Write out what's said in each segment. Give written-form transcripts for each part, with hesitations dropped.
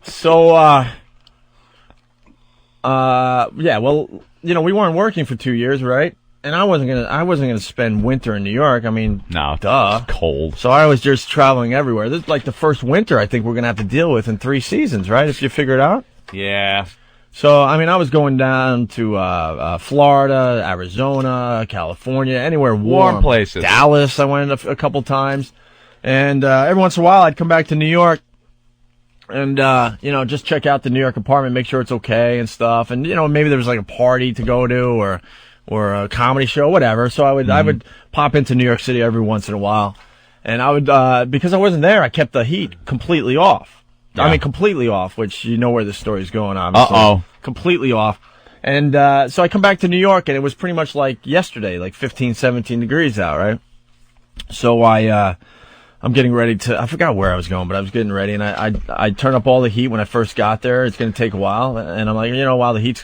So, yeah, well, we weren't working for 2 years, right? And I wasn't gonna spend winter in New York. I mean, No, duh. it's cold. So I was just traveling everywhere. This is like the first winter I think we're gonna have to deal with in 3 seasons, right? If you figure it out. Yeah. So, I mean, I was going down to Florida, Arizona, California, anywhere warm. places. Dallas, I went a couple times. And every once in a while, I'd come back to New York and, just check out the New York apartment, make sure it's okay and stuff. And, maybe there was like a party to go to or a comedy show, whatever. So I would pop into New York City every once in a while. And I would, because I wasn't there, I kept the heat completely off. Yeah. I mean, completely off, which you know where this story's going, obviously. Uh-oh. Completely off. And so I come back to New York, and it was pretty much like yesterday, like 15, 17 degrees out, right? So I'm getting ready to, I forgot where I was going, but I was getting ready, and I turn up all the heat when I first got there. It's going to take a while. And I'm like, while the heat's,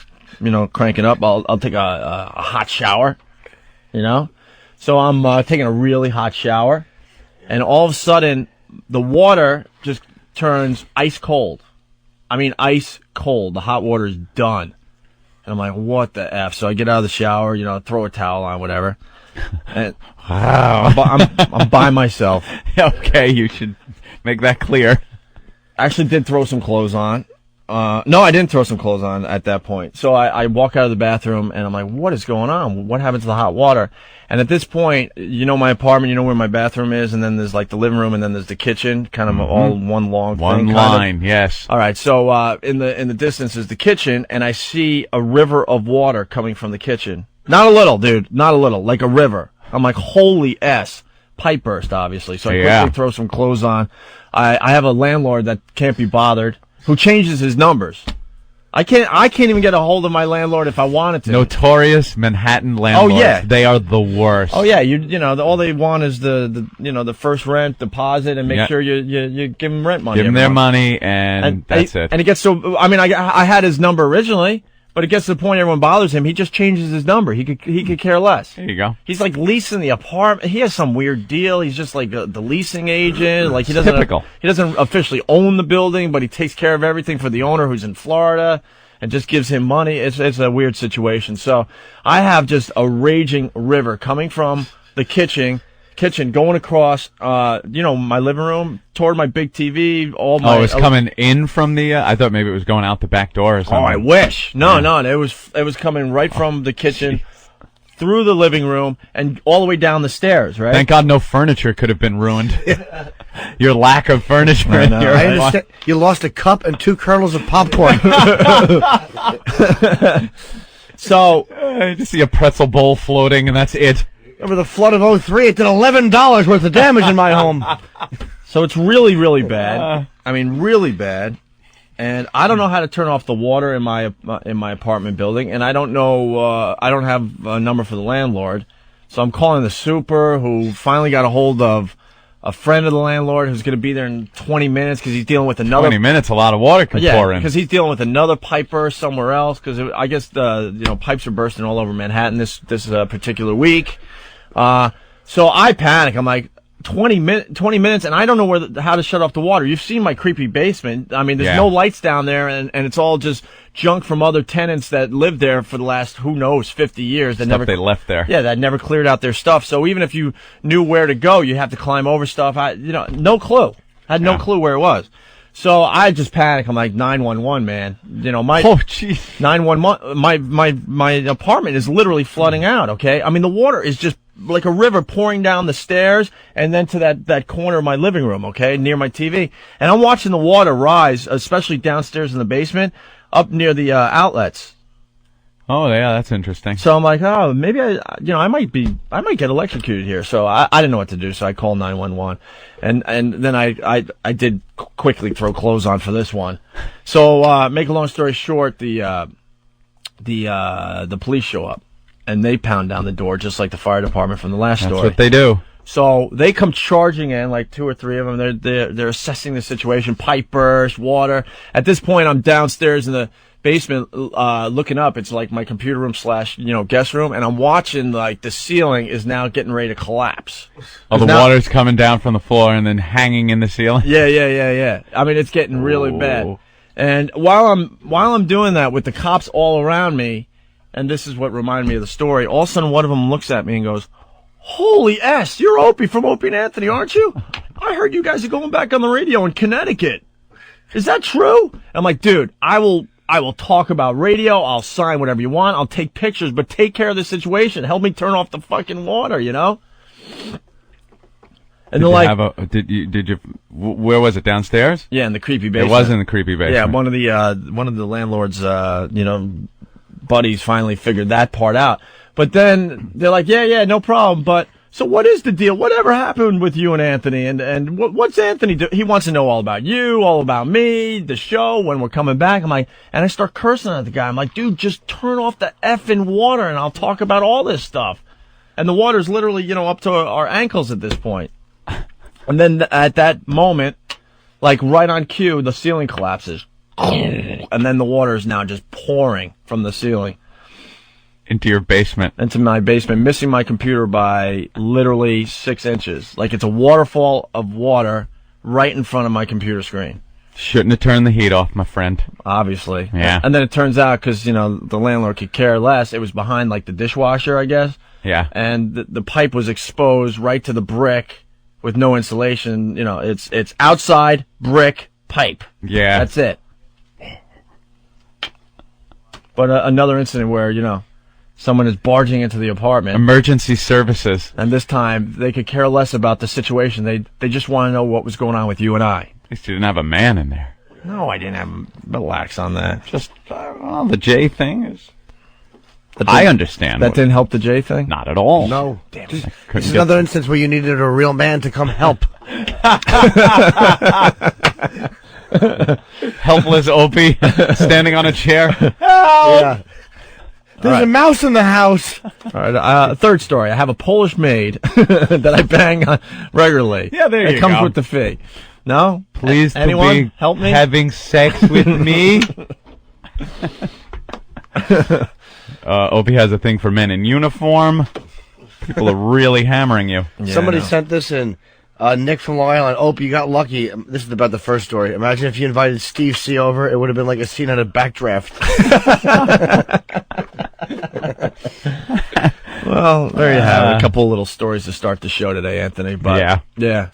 cranking up, I'll take a hot shower, So I'm taking a really hot shower, and all of a sudden, the water just turns ice cold. I mean, ice cold. The hot water is done. And I'm like, what the F? So I get out of the shower, throw a towel on, whatever. And wow. I'm by myself. Okay, you should make that clear. I actually did throw some clothes on. No, I didn't throw some clothes on at that point. So I walk out of the bathroom, and I'm like, what is going on? What happened to the hot water? And at this point, my apartment, where my bathroom is, and then there's like the living room, and then there's the kitchen, kind of all one long thing. One line, yes. All right, so in the distance is the kitchen, and I see a river of water coming from the kitchen. Not a little, dude, not a little, like a river. I'm like, holy S. Pipe burst, obviously. So I quickly throw some clothes on. I have a landlord that can't be bothered, who changes his numbers. I can't even get a hold of my landlord if I wanted to. Notorious Manhattan landlords. Oh yeah, they are the worst. Oh yeah, all they want is the first rent deposit, and make sure you give them rent money. Give them their money, and that's it. And it gets so. I mean, I had his number originally, but it gets to the point everyone bothers him. He just changes his number. He could care less. There you go. He's like leasing the apartment. He has some weird deal. He's just like the leasing agent. Like he doesn't. Typical. He doesn't officially own the building, but he takes care of everything for the owner who's in Florida, and just gives him money. It's a weird situation. So I have just a raging river coming from the kitchen going across, my living room toward my big TV. It's coming in from the. I thought maybe it was going out the back door or something. Oh, I wish. No, it was coming right from the kitchen. Through the living room and all the way down the stairs, right? Thank God no furniture could have been ruined. Your lack of furniture. I understand. You lost a cup and 2 kernels of popcorn. So, I just see a pretzel bowl floating, and that's it. Over the flood of '03, it did $11 worth of damage in my home. So it's really, really bad. I mean, really bad. And I don't know how to turn off the water in my apartment building, and I don't know. I don't have a number for the landlord, so I'm calling the super, who finally got a hold of a friend of the landlord who's going to be there in 20 minutes because he's dealing with another. 20 minutes, a lot of water can pour in. Because he's dealing with another pipe burst somewhere else. Because I guess pipes are bursting all over Manhattan this particular week. So I panic. I'm like, 20 minutes, and I don't know how to shut off the water. You've seen my creepy basement. I mean, there's no lights down there, and it's all just junk from other tenants that lived there for the last, who knows, 50 years. They left there. Yeah, that never cleared out their stuff. So even if you knew where to go, you have to climb over stuff. No clue. I had no clue where it was. So I just panic. I'm like, 911, man. Oh, jeez. 911. My apartment is literally flooding out. Okay, I mean the water is just like a river pouring down the stairs and then to that corner of my living room. Okay, near my TV, and I'm watching the water rise, especially downstairs in the basement, up near the outlets. Oh yeah, that's interesting. So I'm like, oh, maybe I might get electrocuted here. So I didn't know what to do. So I called 911, and then I did quickly throw clothes on for this one. So make a long story short, the police show up, and they pound down the door just like the fire department from the last story. That's what they do. So they come charging in, like 2 or 3 of them. They're assessing the situation, pipe burst, water. At this point, I'm downstairs in the basement looking up. It's like my computer room / guest room, and I'm watching like the ceiling is now getting ready to collapse. Oh, the water's coming down from the floor and then hanging in the ceiling? Yeah. I mean, it's getting really bad. And while I'm doing that with the cops all around me, and this is what reminded me of the story, all of a sudden one of them looks at me and goes, "Holy S, you're Opie from Opie and Anthony, aren't you? I heard you guys are going back on the radio in Connecticut. Is that true?" I'm like, "Dude, I will talk about radio. I'll sign whatever you want. I'll take pictures, but take care of the situation. Help me turn off the fucking water, you know?" And Did they're you like, have where was it, downstairs? "Yeah, in the creepy basement." It was in the creepy basement. Yeah, one of the landlord's, buddies finally figured that part out. But then they're like, yeah, no problem. But so what is the deal? Whatever happened with you and Anthony? And what's Anthony do? He wants to know all about you, all about me, the show, when we're coming back. I'm like, and I start cursing at the guy. I'm like, "Dude, just turn off the effing water and I'll talk about all this stuff." And the water's literally, up to our ankles at this point. And then at that moment, like right on cue, the ceiling collapses. And then the water is now just pouring from the ceiling. Into your basement. Into my basement, missing my computer by literally 6 inches. Like it's a waterfall of water right in front of my computer screen. Shouldn't have turned the heat off, my friend. Obviously. Yeah. And then it turns out, because, the landlord could care less, it was behind like the dishwasher, I guess. Yeah. And the pipe was exposed right to the brick with no insulation. It's outside brick pipe. Yeah. That's it. But another incident where, someone is barging into the apartment. Emergency services. And this time, they could care less about the situation. They just want to know what was going on with you and I. At least you didn't have a man in there. No, I didn't have him. Relax on that. Just, the J thing is... I understand. That didn't help the J thing? Not at all. No. Damn This it. is another instance where you needed a real man to come help. Helpless Opie standing on a chair. Yeah. There's a mouse in the house. All right, third story. I have a Polish maid that I bang on regularly. Yeah, there you It comes go. with the fee. No? Please, Anyone to be help me? having sex with me. Opie has a thing for men in uniform. People are really hammering you. Yeah, Somebody I know. sent this in. Nick from Long Island. Opie, you got lucky. This is about the first story. Imagine if you invited Steve C over. It would have been like a scene at a backdraft. Well, there you have it. A couple of little stories to start the show today, Anthony. But Yeah. Yeah.